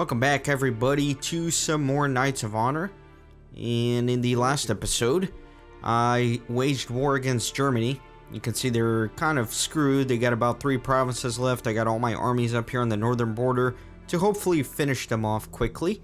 Welcome back, everybody, to some more Knights of Honor. And in the last episode, I waged war against Germany. You can see they're kind of screwed. They got about 3 provinces left. I got all my armies up here on the northern border to hopefully finish them off quickly.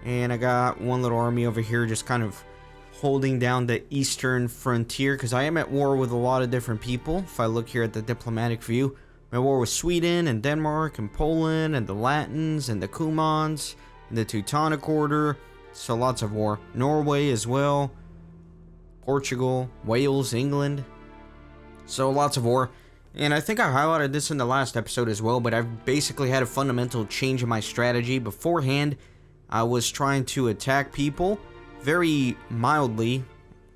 And I got one little army over here just kind of holding down the eastern frontier, because I am at war with a lot of different people. If I look here at the diplomatic view, I'm at war with Sweden and Denmark and Poland and the Latins and the Cumans and the Teutonic Order. So lots of war. Norway as well. Portugal, Wales, England. So lots of war. And I think I highlighted this in the last episode as well, but I've basically had a fundamental change in my strategy. Beforehand, I was trying to attack people very mildly,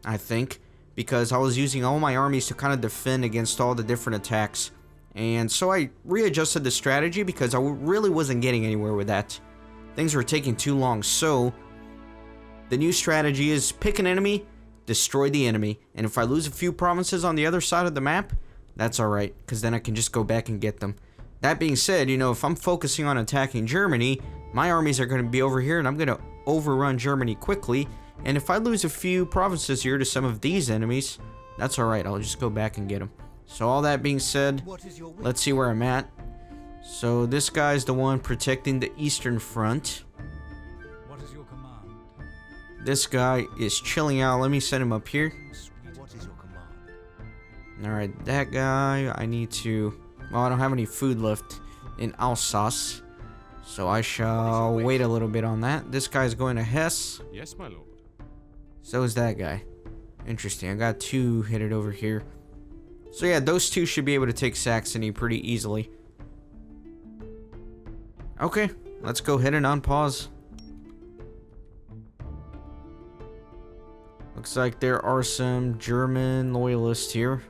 I think, because I was using all my armies to kind of defend against all the different attacks. And so I readjusted the strategy because I really wasn't getting anywhere with that. Things were taking too long. So the new strategy is pick an enemy, destroy the enemy. And if I lose a few provinces on the other side of the map, that's alright, because then I can just go back and get them. That being said, you know, if I'm focusing on attacking Germany, my armies are going to be over here and I'm going to overrun Germany quickly. And if I lose a few provinces here to some of these enemies, that's alright. I'll just go back and get them. So all that being said, let's see where I'm at. So this guy's the one protecting the eastern front. What is your command? This guy is chilling out. Let me send him up here. What is your command? Alright, that guy, I need to... Well, I don't have any food left in Alsace, so I shall wait a little bit on that. This guy's going to Hesse. Yes, my lord. So is that guy. Interesting. I got 2 headed over here. So yeah, those 2 should be able to take Saxony pretty easily. Okay, let's go ahead and unpause. Looks like there are some German loyalists here.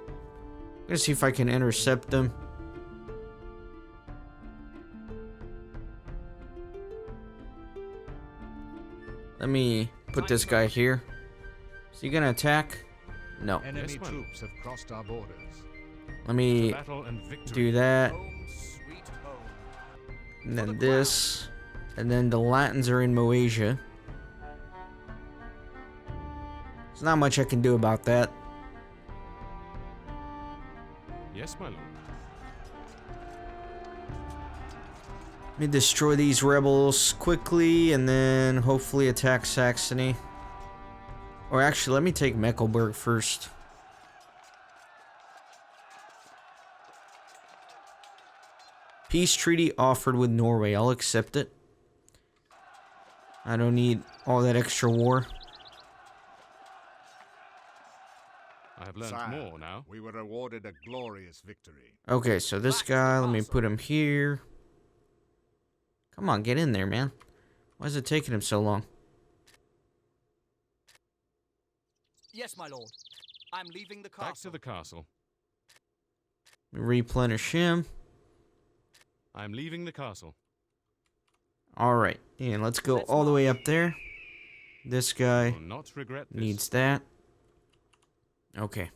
I'm gonna see if I can intercept them. Let me put this guy here. Is he gonna attack? No. Enemy Yes, troops have crossed our borders. Let me Battle and victory. do that. Home, sweet home. And then this. And then the Latins are in Moesia. There's not much I can do about that. Yes, my lord. Let me destroy these rebels quickly and then hopefully attack Saxony. Or actually, let me take Mecklenburg first. Peace treaty offered with Norway. I'll accept it. I don't need all that extra war. I have learned Sire, more now. we were awarded a glorious victory. Okay, so this guy, let me put him here. Come on, get in there, man. Why is it taking him so long? Yes, my lord. I'm leaving the castle. Back to the castle. Replenish him. I'm leaving the castle. Alright, and let's go all the way up there. This guy Will not regret this. needs that. Okay.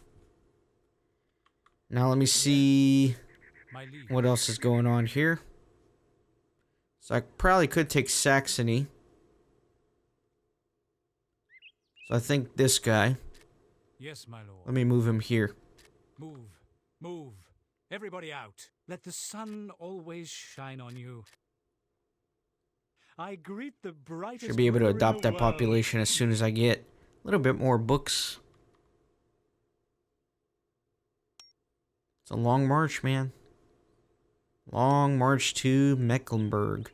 Now let me see My liege. what else is going on here. So I probably could take Saxony. So I think this guy. Yes, my lord. Let me move him here. Move. Move. Everybody out. Let the sun always shine on you. I greet the brightest... Should be able to ruler in adopt the that world. population as soon as I get a little bit more books. It's a long march, man. Long march to Mecklenburg.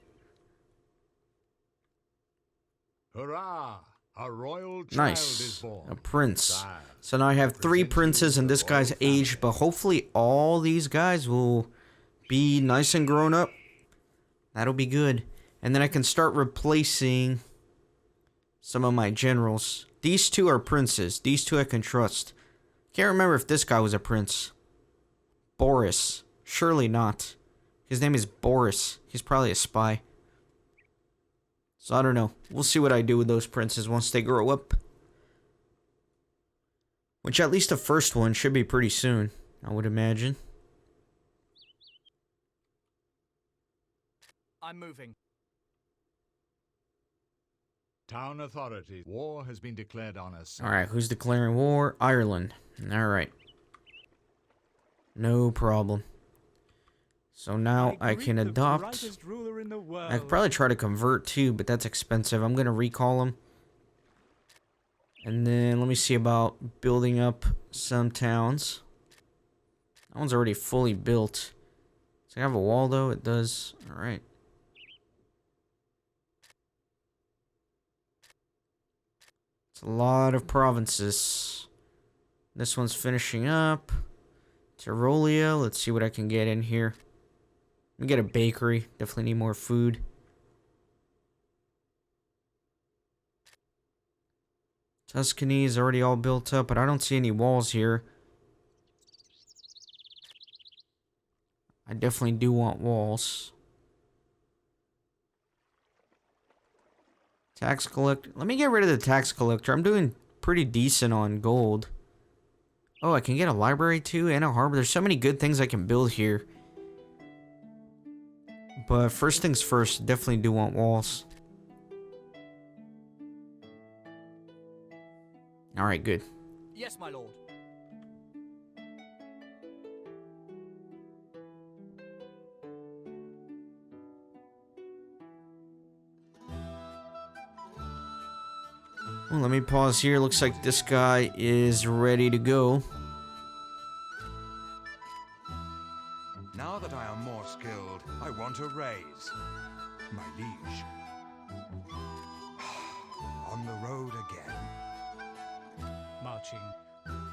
Hurrah! A royal child is Nice. born. A prince. Sire, So now I have 3 present you princes and the this guy's royal family. aged, but hopefully all these guys will be nice and grown up. That'll be good. And then I can start replacing some of my generals. These 2 are princes. These 2 I can trust. Can't remember if this guy was a prince. Boris. Surely not. His name is Boris. He's probably a spy. So I don't know. We'll see what I do with those princes once they grow up. Which at least the first one should be pretty soon, I would imagine. I'm moving. Town authorities. War has been declared on us. Alright, who's declaring war? Ireland. Alright. No problem. So now I can adopt. I could probably try to convert too, but that's expensive. I'm gonna recall him. And then let me see about building up some towns. That one's already fully built. Does it have a wall though? It does. Alright. It's a lot of provinces. This one's finishing up. Tyrolia. Let's see what I can get in here. Let me get a bakery. Definitely need more food. Tuscany is already all built up, but I don't see any walls here. I definitely do want walls. Tax collector. Let me get rid of the tax collector. I'm doing pretty decent on gold. Oh, I can get a library too and a harbor. There's so many good things I can build here. But first things first, definitely do want walls. Alright, good. Yes, my lord. Well, let me pause here. Looks like this guy is ready to go. Now that I am more skilled, I want a raise. My liege. On the road again. Marching.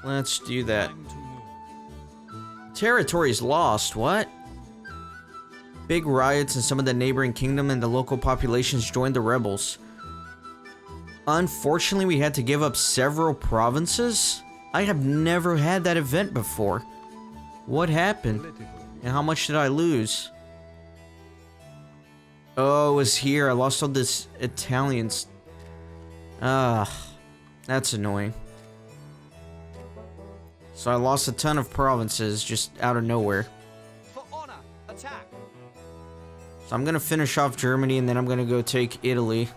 Let's do that. Time to move. Territories lost. What? Big riots in some of the neighboring kingdom and the local populations joined the rebels. Unfortunately, we had to give up several provinces. I have never had that event before. What happened? And how much did I lose? Oh, it was here. I lost all this Italians. That's annoying. So I lost a ton of provinces just out of nowhere. For honor, attack. So I'm gonna finish off Germany and then I'm gonna go take Italy.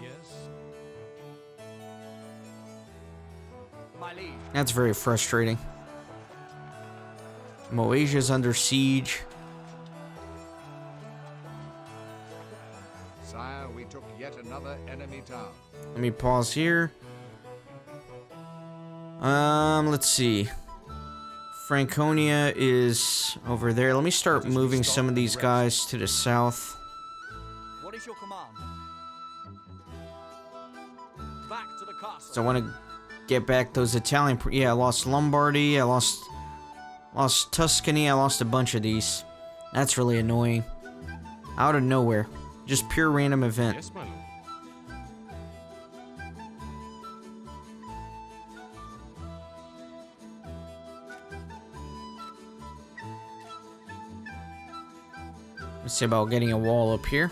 Yes. My liege. That's very frustrating. Moesia's under siege. Sire, we took yet another enemy town. Let me pause here. Let's see. Franconia is over there. Let me start moving some of these guys to the south. What is your command? Back to the castle. So I want to get back those Italian... Yeah, I lost Lombardy. I lost Tuscany. I lost a bunch of these. That's really annoying. Out of nowhere. Just pure random event. Yes, my lord. Let's see about getting a wall up here.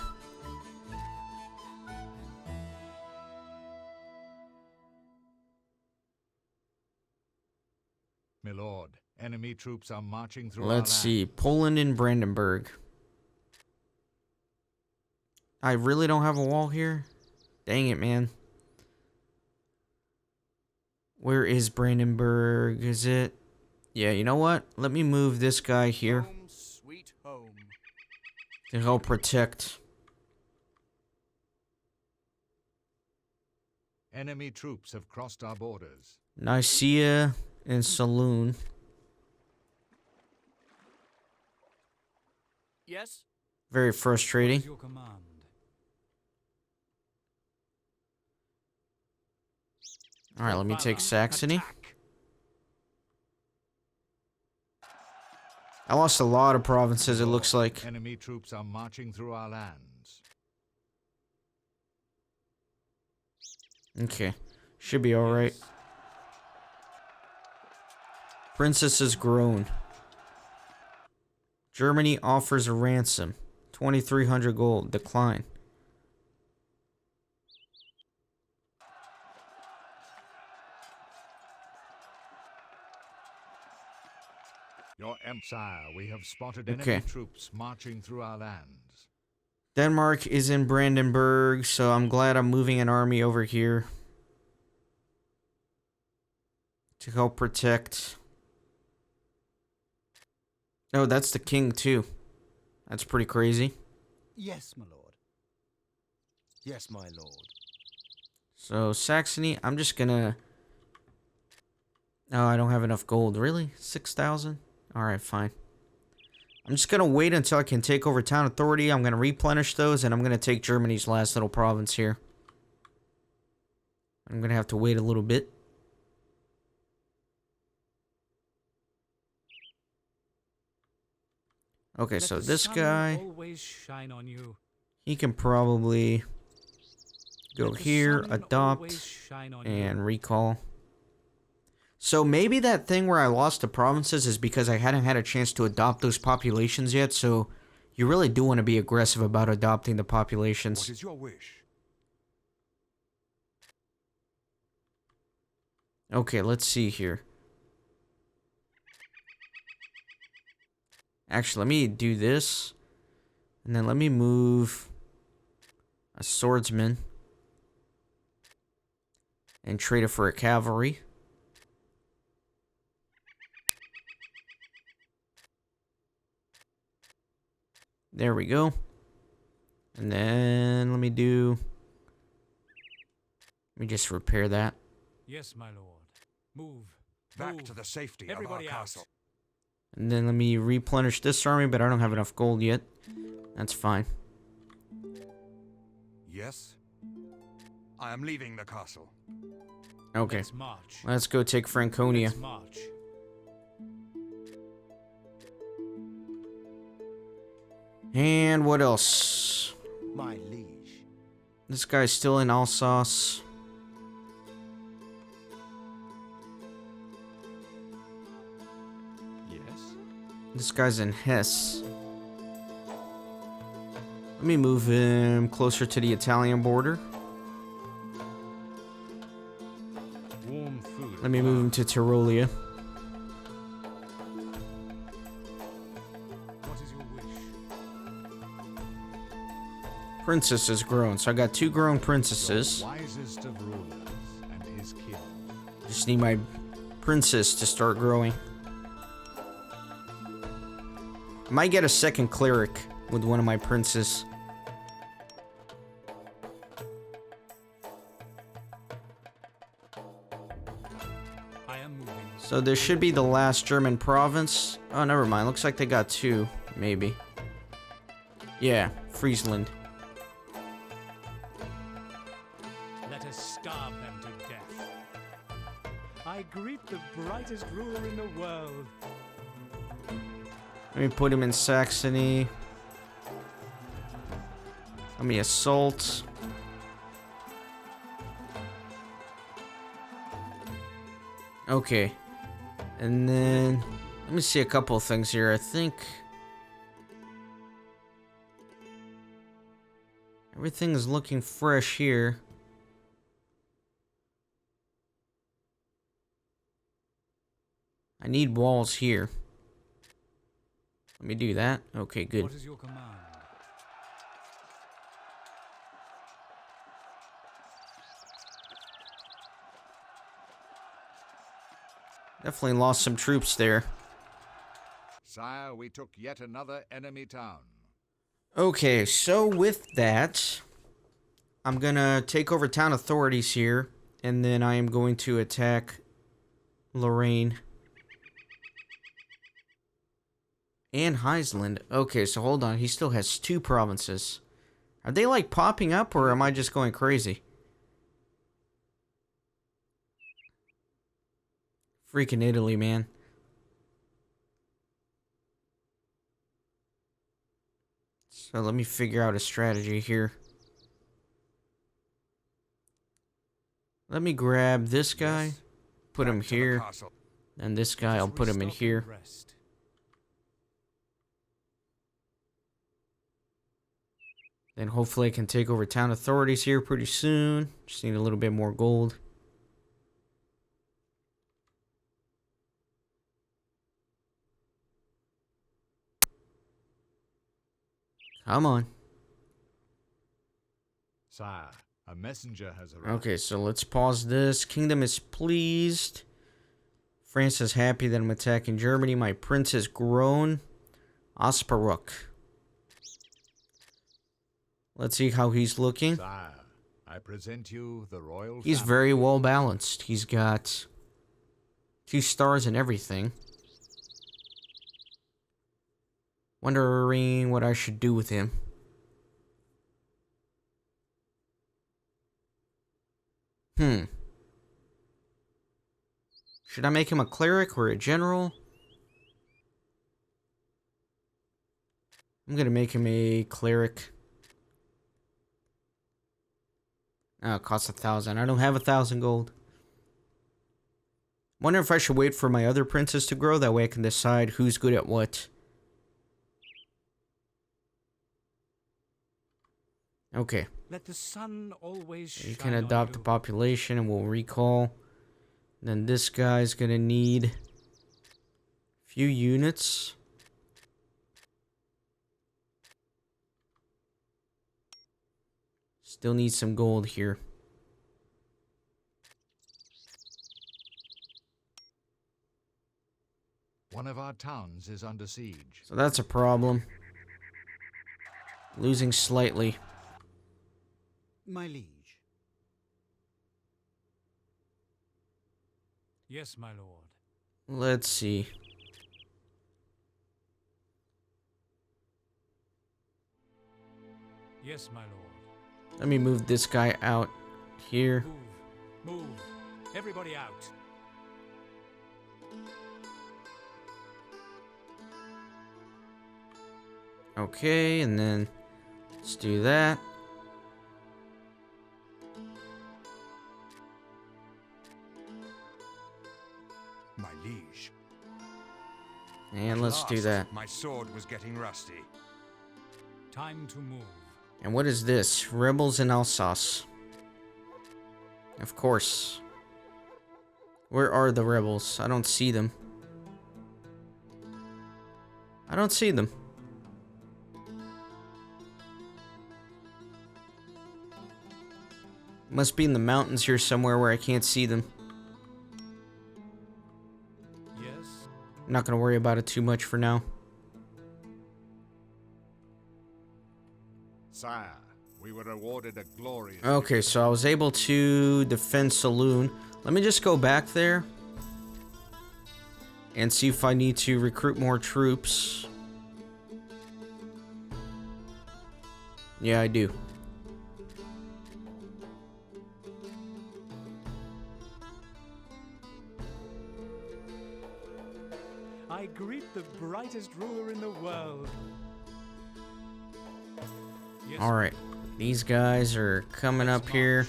My lord, enemy troops are marching through Let's see. Poland and Brandenburg. I really don't have a wall here? Dang it, man. Where is Brandenburg? Is it? Yeah, you know what? Let me move this guy here Home, sweet home. to help protect. Enemy troops have crossed our borders. Nicaea and Saloon. Yes? Very frustrating. Your command. Alright, let me take Saxony. Attack. I lost a lot of provinces, it looks like. Enemy troops are marching through our lands. Okay. Should be alright. Princess has grown. Germany offers a ransom. 2,300 gold. Decline. Your empire, we have spotted Okay. enemy troops marching through our lands. Denmark is in Brandenburg, so I'm glad I'm moving an army over here to help protect. Oh, that's the king too. That's pretty crazy. Yes, my lord. Yes, my lord. So Saxony, I'm just gonna... Oh, I don't have enough gold. Really? 6,000? Alright, fine. I'm just gonna wait until I can take over town authority. I'm gonna replenish those, and I'm gonna take Germany's last little province here. I'm gonna have to wait a little bit. Okay, so this guy, he can probably go here, adopt, and recall. So maybe that thing where I lost the provinces is because I hadn't had a chance to adopt those populations yet, so you really do want to be aggressive about adopting the populations. What is your wish? Okay, let's see here. Actually, let me do this. And then let me move a swordsman. And trade it for a cavalry. There we go. And then let me just repair that. Yes, my lord. Move. Back Move. to the safety Everybody of our out. castle. And then let me replenish this army, but I don't have enough gold yet. That's fine. Yes? I am leaving the castle. Okay. Let's march. Let's go take Franconia. Let's march. And what else? My liege. This guy's still in Alsace. Yes? This guy's in Hesse. Let me move him closer to the Italian border. Warm food. Let me move him to Tyrolia. What is your wish? Princess is grown, so I got 2 grown princesses. The wisest of rulers and his kin. Just need my princess to start growing. Might get a second cleric with one of my princes. I am moving. So this should be the last German province. Oh, never mind. Looks like they got 2, maybe. Yeah, Friesland. Let us starve them to death. I greet the brightest ruler in the world. Let me put him in Saxony. Let me assault. Okay. And then let me see a couple of things here. I think everything is looking fresh here. I need walls here. Let me do that. Okay, good. What is your command? Definitely lost some troops there. Sire, we took yet another enemy town. Okay, so with that, I'm gonna take over town authorities here, and then I am going to attack Lorraine. And Heisland. Okay, so hold on. He still has 2 provinces. Are they like popping up, or am I just going crazy? Freaking Italy, man. So let me figure out a strategy here. Let me grab this guy, Yes. put him Back to the here, castle. and this guy, I'll put him in Restock here. and rest. Then hopefully I can take over town authorities here pretty soon. Just need a little bit more gold. Come on. Sire, a messenger has arrived. Okay, so let's pause this. Kingdom is pleased. France is happy that I'm attacking Germany. My prince has grown. Osperuk. Let's see how he's looking. Sire, I present you the royal He's family. very well balanced. He's got 2 stars and everything. Wondering what I should do with him. Should I make him a cleric or a general? I'm gonna make him a cleric. Oh, it costs 1,000. I don't have 1,000 gold. Wonder if I should wait for my other princes to grow. That way I can decide who's good at what. Okay. Let the sun always You shine can on adopt the you. population and we'll recall. Then this guy's gonna need a few units. Still need some gold here. One of our towns is under siege. So that's a problem. Losing slightly. My liege. Yes, my lord. Let's see. Yes, my lord. Let me move this guy out here. Move. Move. Everybody out. Okay, and then let's do that. My liege. And let's do Last, that. My sword was getting rusty. Time to move. And what is this? Rebels in Alsace. Of course. Where are the rebels? I don't see them. I don't see them. Must be in the mountains here somewhere where I can't see them. Yes. I'm not gonna worry about it too much for now. Sire, we were awarded a glorious... Okay, so I was able to defend Saloon. Let me just go back there and see if I need to recruit more troops. Yeah, I do. I greet the brightest ruler in the world. Yes, Alright, these guys are coming up here.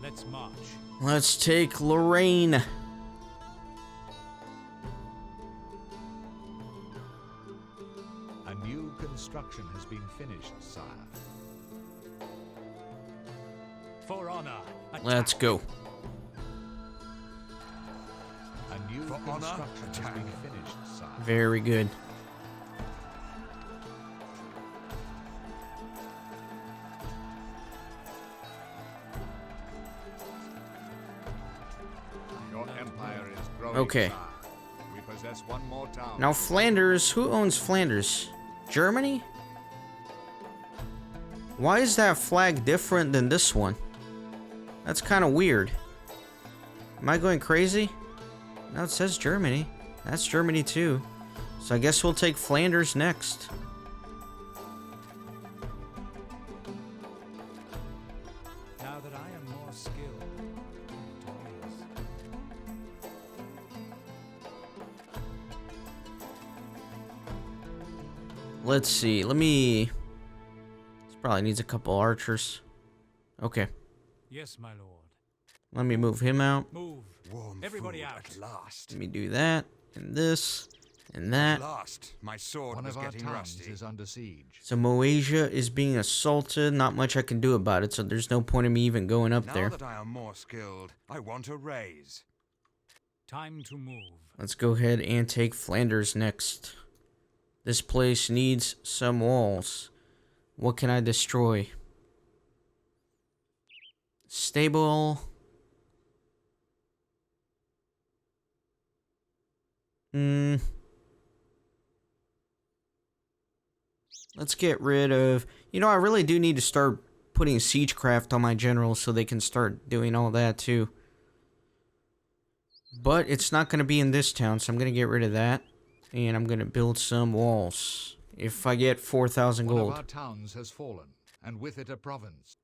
Let's march. Let's take Lorraine. A new construction has been finished, sire. For honor. Let's go. A new For honor, construction has attack. been finished, sire. Very good. Your empire is growing, Okay. sire. We possess one more town. Now Flanders, who owns Flanders? Germany? Why is that flag different than this one? That's kind of weird. Am I going crazy? No, it says Germany. That's Germany too. So I guess we'll take Flanders next. Now that I am more skilled. what is. Let's see. Let me... This probably needs a couple archers. Okay. Yes, my lord. Let me move him out. Move. Warm Everybody food out. at last. Let me do that. And this. And At that. last, my sword One was of our getting towns rusty. is under siege. So Moasia is being assaulted. Not much I can do about it, so there's no point in me even going up Now there. that I am more skilled, I want a raise. Time to move. Let's go ahead and take Flanders next. This place needs some walls. What can I destroy? Stable. Let's get rid of... You know, I really do need to start putting siegecraft on my generals so they can start doing all that too. But it's not going to be in this town, so I'm going to get rid of that. And I'm going to build some walls. If I get 4,000 gold. One of our towns has fallen, and with it a province.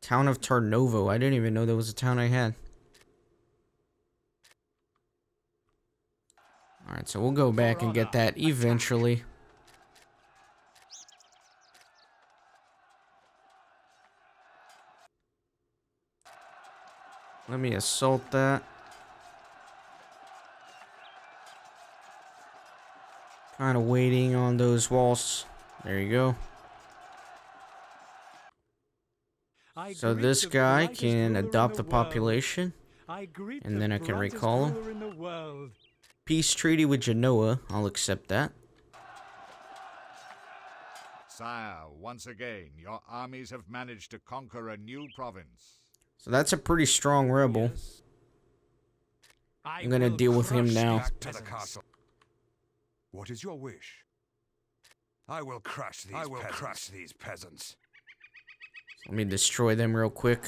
Town of Tarnovo. I didn't even know there was a town I had. Alright, so we'll go back and get that eventually. Let me assault that. Kind of waiting on those walls. There you go. So this guy can adopt the population. And then I can recall him. Peace treaty with Genoa. I'll accept that. Sire, once again, your armies have managed to conquer a new province. So that's a pretty strong rebel. I'm gonna deal with him now. Back to the castle. What is your wish? I will crush these peasants. Let me destroy them real quick.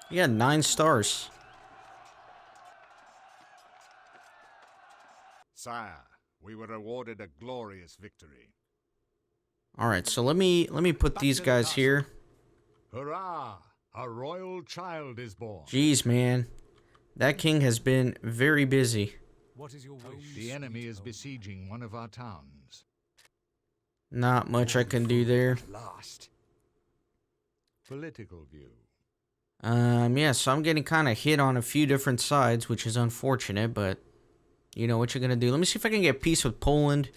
You got 9 stars. Sire, we were awarded a glorious victory. Alright, so let me put these guys here. Hurrah! A royal child is born. Jeez, man. That king has been very busy. What is your wish? The enemy is besieging one of our towns. Not much I can do there. Last. Political view. Yeah, so I'm getting kind of hit on a few different sides, which is unfortunate, but you know what you're gonna do. Let me see if I can get peace with Poland.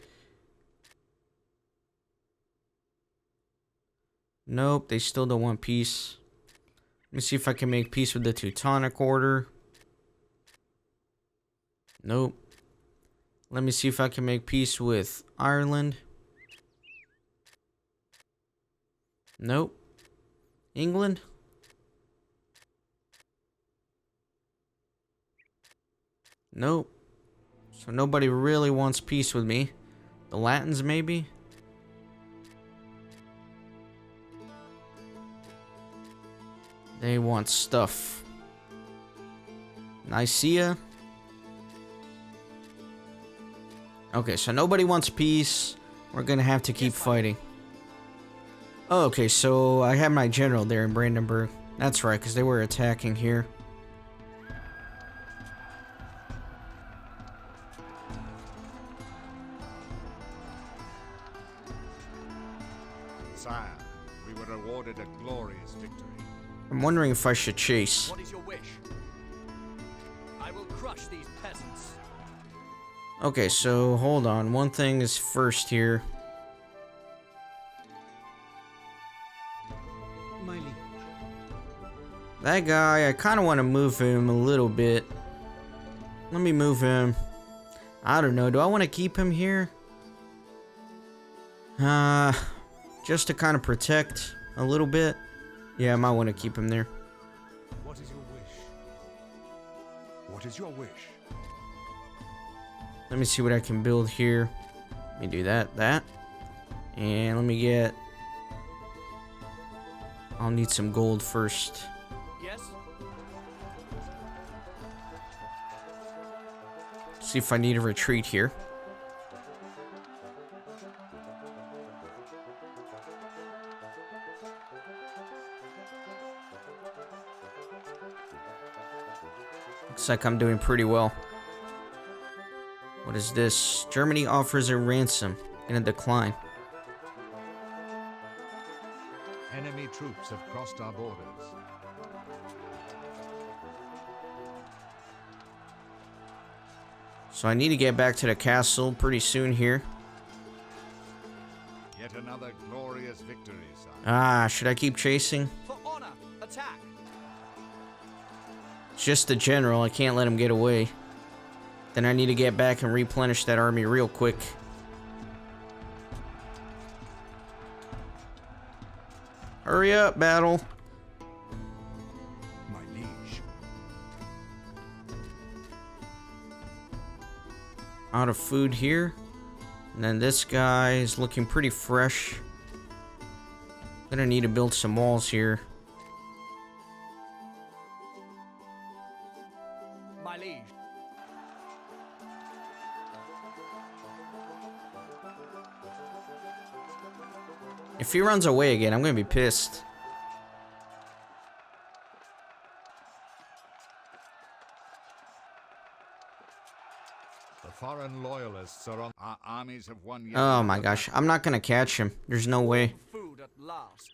Nope, they still don't want peace. Let me see if I can make peace with the Teutonic Order. Nope. Let me see if I can make peace with Ireland. Nope. England? Nope. So nobody really wants peace with me. The Latins, maybe? They want stuff. Nicaea? Okay, so nobody wants peace. We're gonna have to keep fighting. Oh, okay, so I have my general there in Brandenburg. That's right, because they were attacking here. Sire, we were awarded a glorious victory. I'm wondering if I should chase. What is your wish? I will crush these peasants. Okay, so hold on. One thing is first here. My liege. That guy, I kind of want to move him a little bit. Let me move him. I don't know. Do I want to keep him here? Just to kind of protect a little bit. Yeah, I might want to keep him there. What is your wish? What is your wish? Let me see what I can build here. Let me do that. And let me get... I'll need some gold first. Yes? See if I need a retreat here. Looks like I'm doing pretty well. What is this? Germany offers a ransom in a decline. Enemy troops have crossed our borders. So I need to get back to the castle pretty soon here. Yet another glorious victory, sire. Ah, should I keep chasing? For honor, attack. It's just the general. I can't let him get away. Then I need to get back and replenish that army real quick. Hurry up, battle. My liege. Out of food here. And then this guy is looking pretty fresh. Gonna need to build some walls here. My liege. If he runs away again, I'm gonna be pissed. The foreign loyalists are on. Our armies have won yet Oh my another gosh, I'm not gonna catch him. There's no way. Food at last.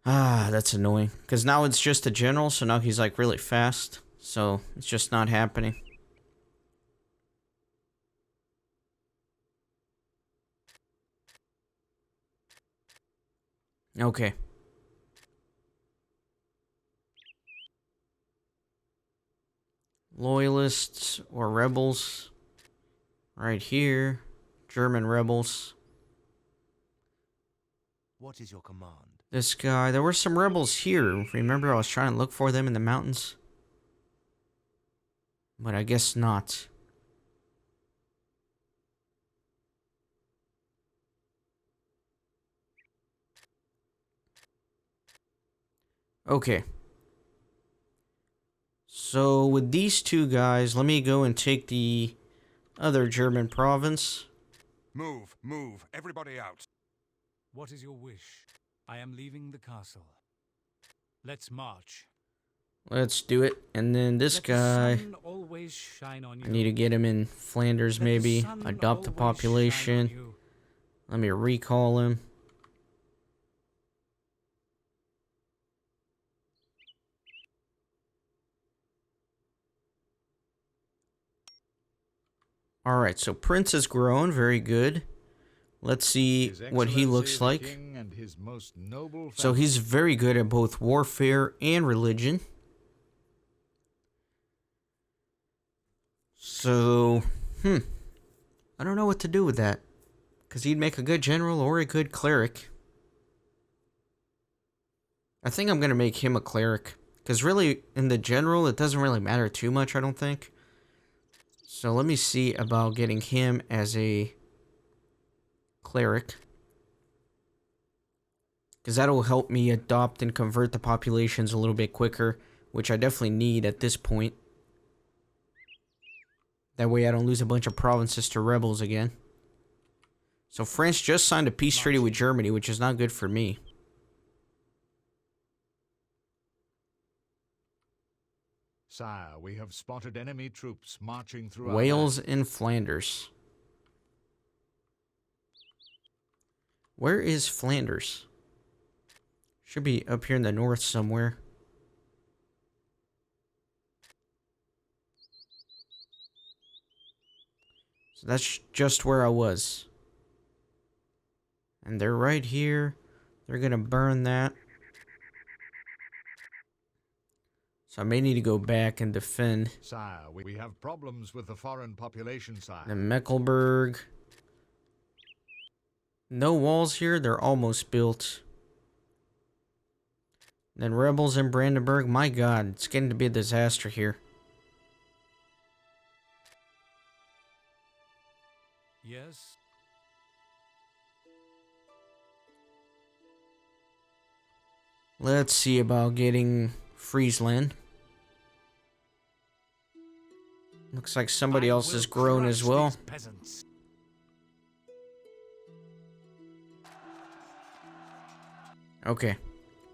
Ah, that's annoying. Because now it's just a general, so now he's like really fast. So it's just not happening. Okay. Loyalists or rebels. Right here. German rebels. What is your command? This guy. There were some rebels here. Remember, I was trying to look for them in the mountains. But I guess not. Okay. So with these two guys, let me go and take the other German province. Move, move, everybody out. What is your wish? I am leaving the castle. Let's march. Let's do it. And then this Let the guy, sun always shine on you. I need to get him in Flanders Let the maybe. sun Adopt the always shine on population. you. Let me recall him. Alright, so Prince has grown. Very good. Let's see His what he Excellency looks the like. King and his most noble So family. he's very good at both warfare and religion. So, I don't know what to do with that. Because he'd make a good general or a good cleric. I think I'm going to make him a cleric. Because really, in the general, it doesn't really matter too much, I don't think. So let me see about getting him as a cleric. Because that'll help me adopt and convert the populations a little bit quicker. Which I definitely need at this point. That way I don't lose a bunch of provinces to rebels again. So France just signed a peace treaty with Germany, which is not good for me. Sire, we have spotted enemy troops marching through our Wales land. and Flanders. Where is Flanders? Should be up here in the north somewhere. So that's just where I was. And they're right here. They're gonna burn that. So I may need to go back and defend. Sire, we have problems with the foreign population, sire. The Mecklenburg. No walls here. They're almost built. Then rebels in Brandenburg. My God, it's getting to be a disaster here. Yes. Let's see about getting Friesland. Looks like somebody else has grown as well. Peasants. Okay.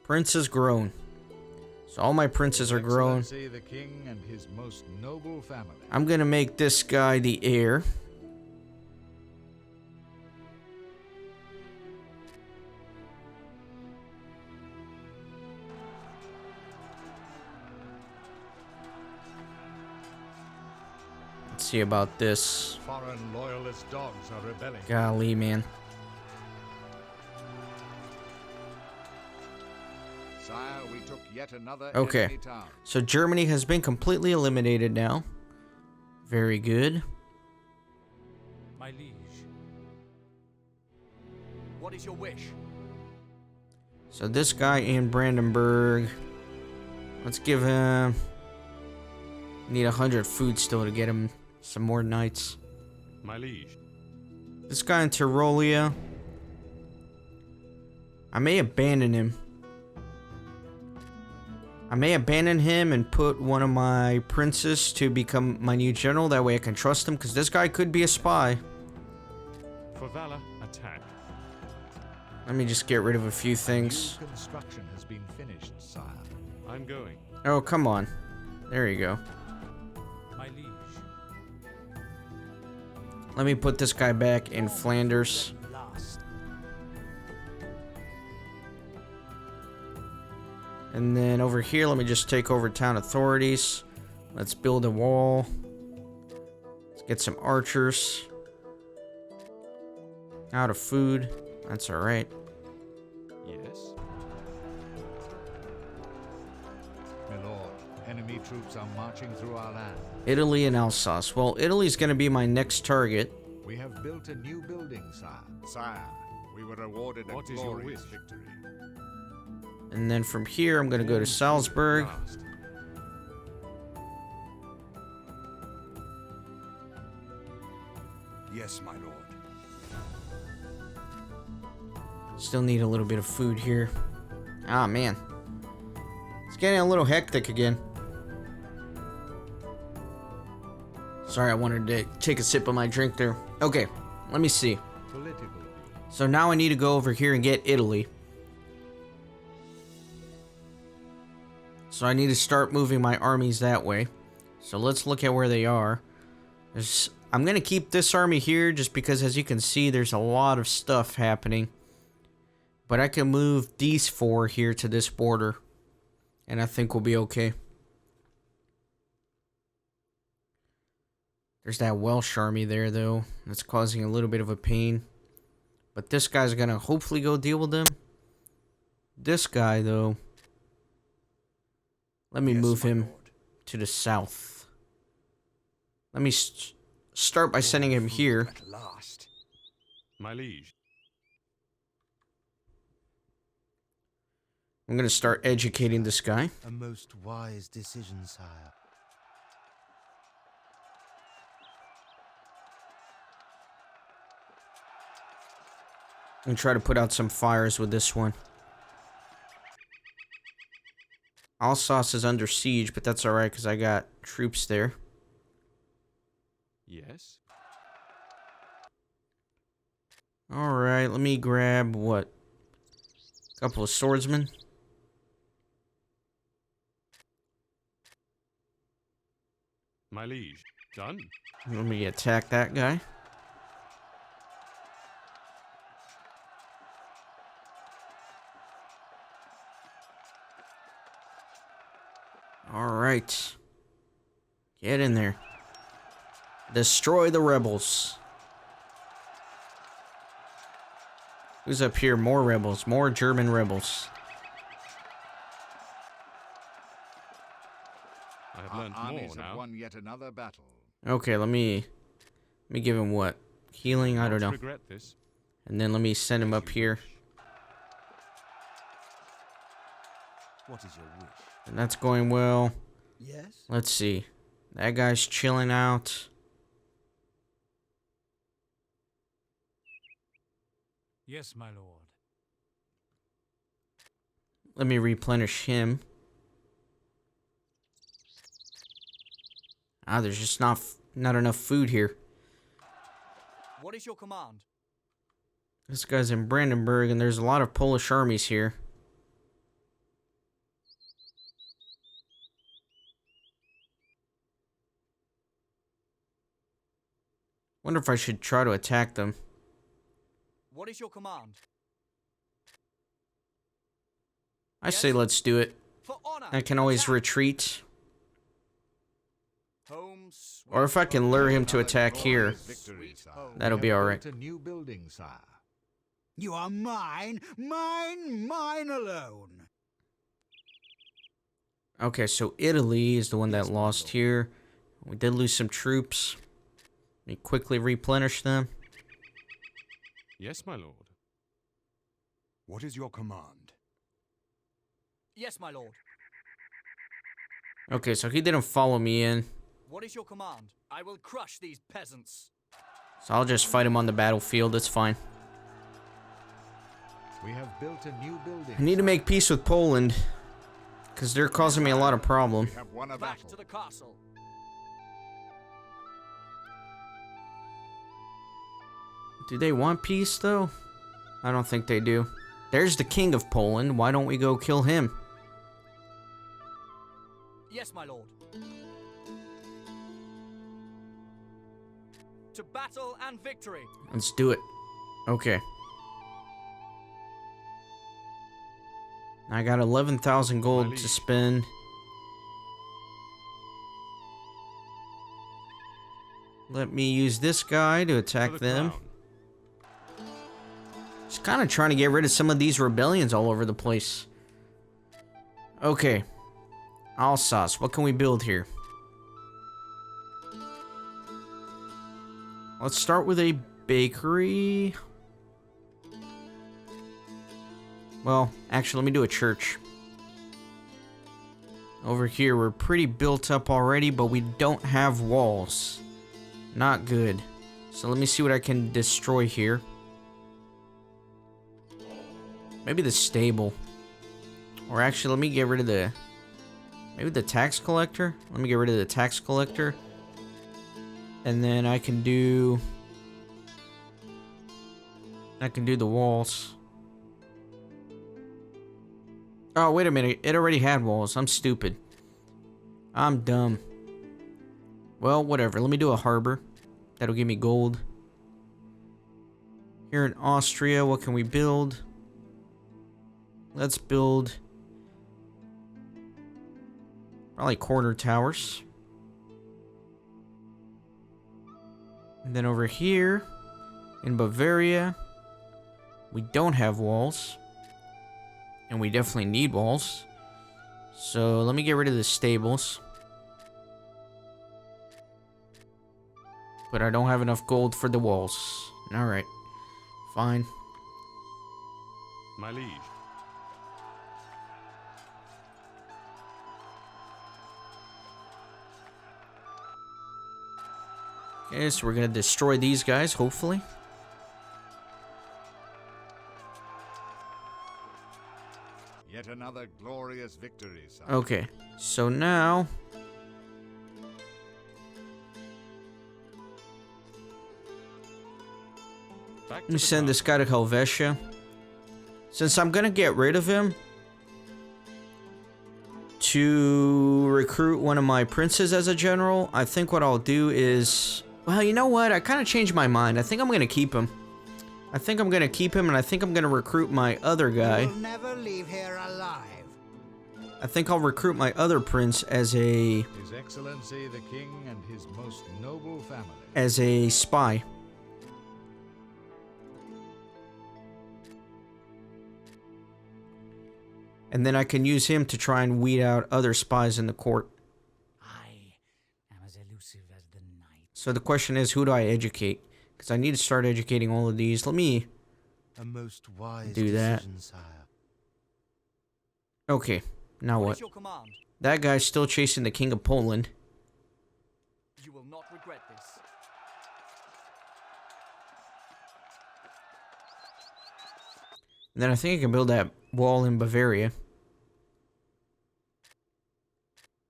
Prince has grown. So all my princes are grown. Excellency the King and his most noble family. I'm gonna make this guy the heir. Let's see about this. Foreign loyalist dogs are rebelling. Golly, man. Sire, we took yet another Okay. enemy town. So Germany has been completely eliminated now. Very good. My liege. What is your wish? So this guy in Brandenburg, let's give him... Need 100 food still to get him some more knights. My liege. This guy in Tyrolia, I may abandon him. I may abandon him and put one of my princes to become my new general. That way I can trust him, because this guy could be a spy. For valor, attack. Let me just get rid of a few things. New construction has been finished, sire. I'm going. Oh, come on. There you go. My liege. Let me put this guy back in Flanders. Last. And then over here, let me just take over town authorities. Let's build a wall. Let's get some archers. Out of food. That's alright. Yes. My lord, enemy troops are marching through our land. Italy and Alsace. Well, Italy's gonna be my next target. We have built a new building, sire. Sire, we were awarded a What is your glorious wish? victory. And then from here, I'm gonna go to Salzburg. Last. Yes, my lord. Still need a little bit of food here. Ah, man. It's getting a little hectic again. Sorry, I wanted to take a sip of my drink there. Okay, let me see. Political. So now I need to go over here and get Italy. So I need to start moving my armies that way. So let's look at where they are. I'm going to keep this army here just because, as you can see, there's a lot of stuff happening. But I can move these 4 here to this border. And I think we'll be okay. There's that Welsh army there, though. That's causing a little bit of a pain. But this guy's going to hopefully go deal with them. This guy, though... Let me move him to the south. Let me start by sending him here. At last. My liege. I'm going to start educating this guy. A most wise decision, sire. And try to put out some fires with this one. Alsace is under siege, but that's alright because I got troops there. Yes. Alright, let me grab what? A couple of swordsmen. My liege. Done. Let me attack that guy. Alright. Get in there. Destroy the rebels. Who's up here? More rebels. More German rebels. I have Our learned armies more have now. won yet another battle. Okay, let me give him what? Healing? I don't know. Regret this. And then let me send him up here. What is your wish? And that's going well. Yes? Let's see. That guy's chilling out. Yes, my lord. Let me replenish him. Ah, there's just not enough food here. What is your command? This guy's in Brandenburg, and there's a lot of Polish armies here. Wonder if I should try to attack them. What is your command? I say let's do it. For honor. I can always Attack. retreat. Home sweet Or if I can lure him to Another attack here. glorious victory, sire. That'll We be have alright. built a new building, sire. You are mine, mine alone. Okay, so Italy is the one that lost here. We did lose some troops. Let me quickly replenish them. Yes, my lord. What is your command? Yes, my lord. Okay, so he didn't follow me in. What is your command? I will crush these peasants. So I'll just fight him on the battlefield. It's fine. We have built a new building. I need to make peace with Poland, because they're causing me a lot of problem. We have won a Back battle. to the castle. Do they want peace, though? I don't think they do. There's the king of Poland. Why don't we go kill him? Yes, my lord. To battle and victory. Let's do it. Okay. I got 11,000 gold to spend. Let me use this guy to attack For the them. crown. Just kind of trying to get rid of some of these rebellions all over the place. Okay. Alsace, what can we build here? Let's start with a bakery. Well, actually, let me do a church. Over here, we're pretty built up already, but we don't have walls. Not good. So let me see what I can destroy here. Maybe the stable. Or actually, let me get rid of the... Maybe the tax collector? Let me get rid of the tax collector. And then I can do the walls. Oh, wait a minute. It already had walls. I'm stupid. I'm dumb. Well, whatever. Let me do a harbor. That'll give me gold. Here in Austria, what can we build? Let's build probably corner towers. And then over here in Bavaria, we don't have walls. And we definitely need walls. So let me get rid of the stables. But I don't have enough gold for the walls. Alright. Fine. My liege. Okay, so we're gonna destroy these guys, hopefully. Yet another glorious victory, son. Okay, so now... Back Let to me the send crown. this guy to Helvetia. Since I'm gonna get rid of him to recruit one of my princes as a general, I think what I'll do is... Well, you know what? I kind of changed my mind. I think I'm gonna keep him. I think I'm gonna keep him, and I think I'm gonna recruit my other guy. You'll never leave here alive. I think I'll recruit my other prince as a... His Excellency the King and his most noble family. as a spy. And then I can use him to try and weed out other spies in the court. I am as elusive as the night. So the question is, who do I educate? Because I need to start educating all of these. Let me... A most wise Do that. decision, sire. Okay, now What what? is your command? That guy's still chasing the King of Poland. You will not regret this. And then I think I can build that wall in Bavaria.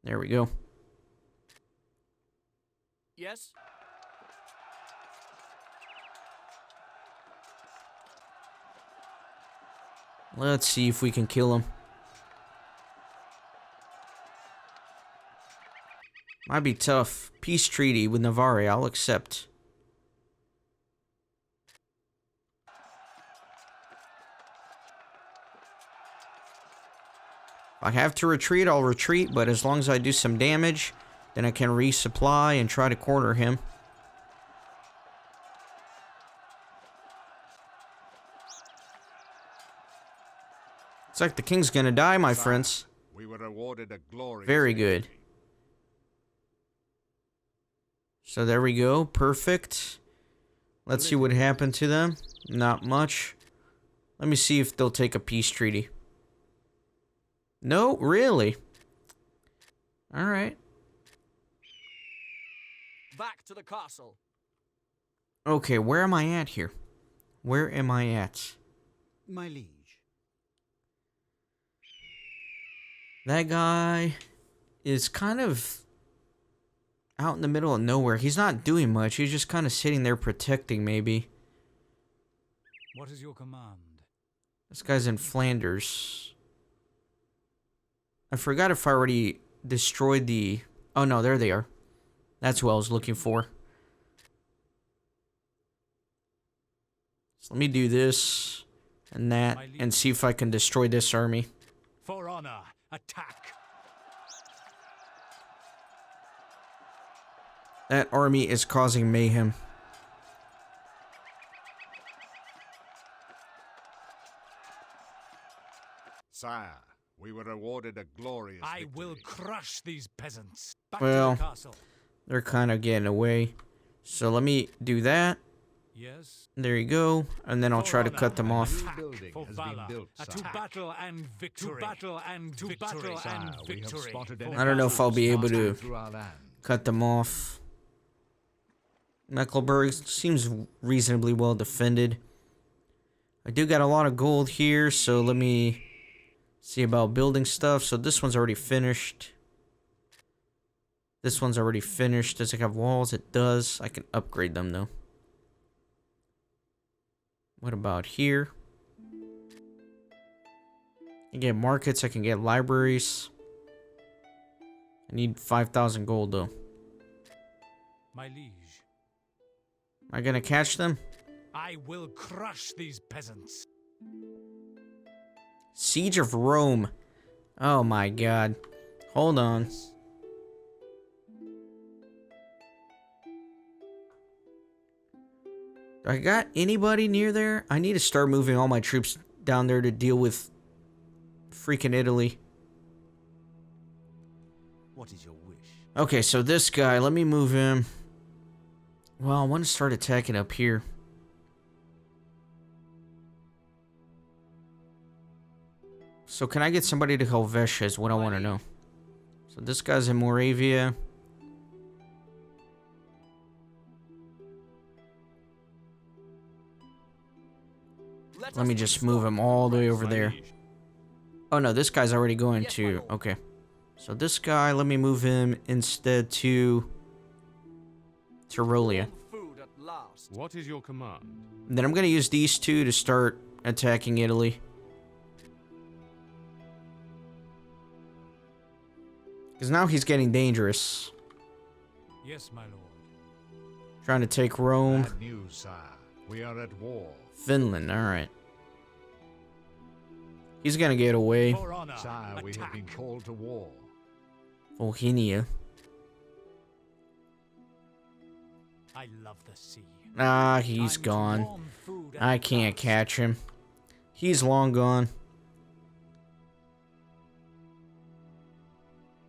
There we go. Yes? Let's see if we can kill him. Might be tough. Peace treaty with Navarre, I'll accept. If I have to retreat, I'll retreat, but as long as I do some damage, then I can resupply and try to corner him. It's like the king's gonna die, my friends. We were awarded a glorious Very victory. good. So there we go. Perfect. Let's see what happened to them. Not much. Let me see if they'll take a peace treaty. No, really? Alright. Back to the castle. Okay, where am I at here? Where am I at? My liege. That guy is kind of out in the middle of nowhere. He's not doing much. He's just kind of sitting there protecting, maybe. What is your command? This guy's in Flanders. I forgot if I already destroyed the... Oh, no, there they are. That's what I was looking for. So let me do this and that and see if I can destroy this army. For honor, attack. That army is causing mayhem. Sire, we were awarded a glorious I victory. will crush these peasants. Back Well, to the castle. they're kind of getting away. So let me do that. Yes. There you go. And then I'll try to cut them off. Attack building for has been valor. built, To sire. battle and victory. To battle and victory. Battle Sire, and we have victory. spotted For enemy I don't know if I'll be able marching to through our land. cut them off. Mecklenburg seems reasonably well defended. I do got a lot of gold here, so let me see about building stuff. So this one's already finished. This one's already finished. Does it have walls? It does. I can upgrade them though. What about here? I can get markets. I can get libraries. I need 5,000 gold though. My liege. Am I gonna catch them? I will crush these peasants. Siege of Rome. Oh my god. Hold on. Do I got anybody near there? I need to start moving all my troops down there to deal with freaking Italy. What is your wish? Okay, so this guy, let me move him. Well, I want to start attacking up here. So can I get somebody to Helvetia is what I want to know. So this guy's in Moravia. Let me just move him all the way over My there. liege. Oh no, this guy's already going Yes, my to... lord. Okay. So this guy, let me move him instead to... Tyrolia. Food at last. What is your command? And then I'm going to use these two to start attacking Italy. Because now he's getting dangerous. Yes, my lord. Trying to take Rome. Bad news, sire. We are at war. Finland, alright. He's going to get away. For honor, Sire, we have been attack. called to war. Volhynia. I love the sea. Ah, he's Time to gone. warm food I at can't last. catch him. He's long gone.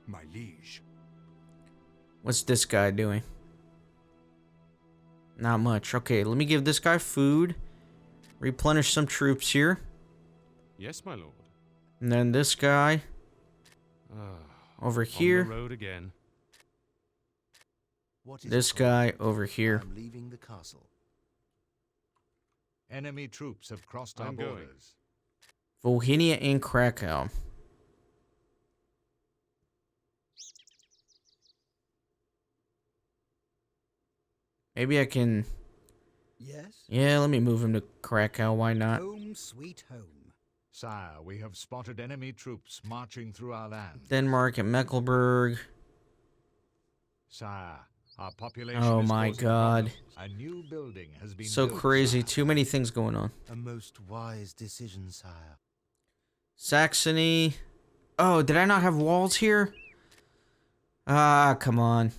My liege. What's this guy doing? Not much. Okay, let me give this guy food. Replenish some troops here. Yes, my lord. And then this guy Ah, over on here. the road again. What is This your command? guy over here. I'm leaving the castle. Enemy troops have crossed our I'm going. borders. Volhynia and Krakow. Maybe I can... Yes? Yeah, let me move him to Krakow. Why not? Home sweet home. Sire, we have spotted enemy troops marching through our land. Denmark and Mecklenburg. Sire, our population Oh is my causing God. problems. A new building has been So built, crazy. sire. Too many things going on. A most wise decision, sire. Saxony. Oh, did I not have walls here? Ah, come on.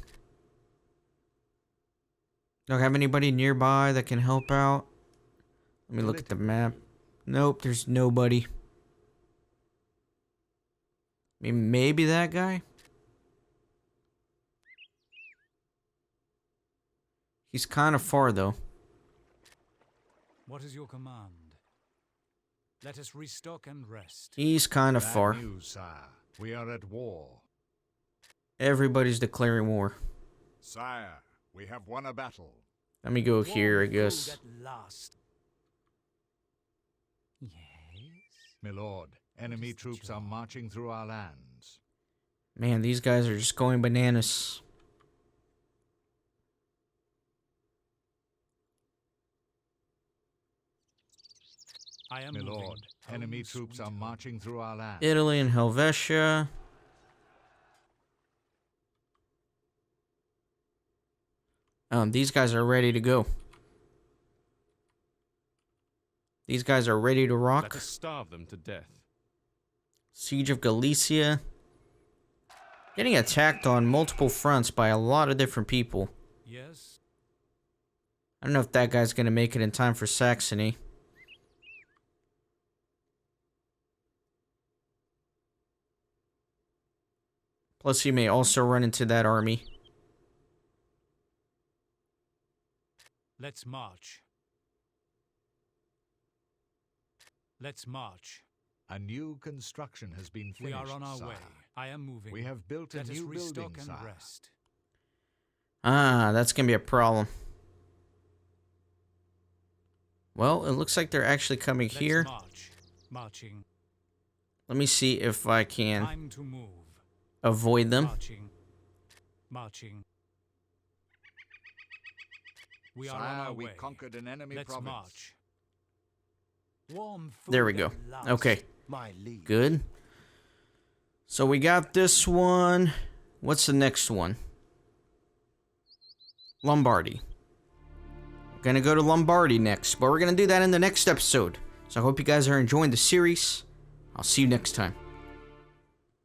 Don't have anybody nearby that can help out? Let me look at the map. Nope, there's nobody. I mean, maybe that guy? He's kind of far, though. What is your command? Let us restock and rest. He's kind of Bad far. news, sire. We are at war. Everybody's declaring war. Sire, we have won a battle. Let me go here, I Warm guess. food at last. Yes. My lord, enemy is the troops are job? marching through our lands. Man, these guys are just going bananas. I am My moving. lord, enemy Home, troops sweet are home. marching through our lands. Italy and Helvetia. These guys are ready to go. These guys are ready to Let rock. us starve them to death. Siege of Galicia. Getting attacked on multiple fronts by a lot of different people. Yes. I don't know if that guy's gonna make it in time for Saxony. Plus, he may also run into that army. Let's march. Let's march. A new construction has been finished, We are on our sire. way. I am moving. We have built a Let us new restock building, and sire. rest. Ah, that's gonna be a problem. Well, it looks like they're actually coming Let's here. march. Marching. Let me see if I can Time to move. avoid them. Marching. Marching. We are on Sire, our we way. conquered an enemy Let's province. march. Warm food There we go. at last. Okay, My liege. good. So we got this one. What's the next one? Lombardy. We're gonna go to Lombardy next, but we're gonna do that in the next episode. So I hope you guys are enjoying the series. I'll see you next time.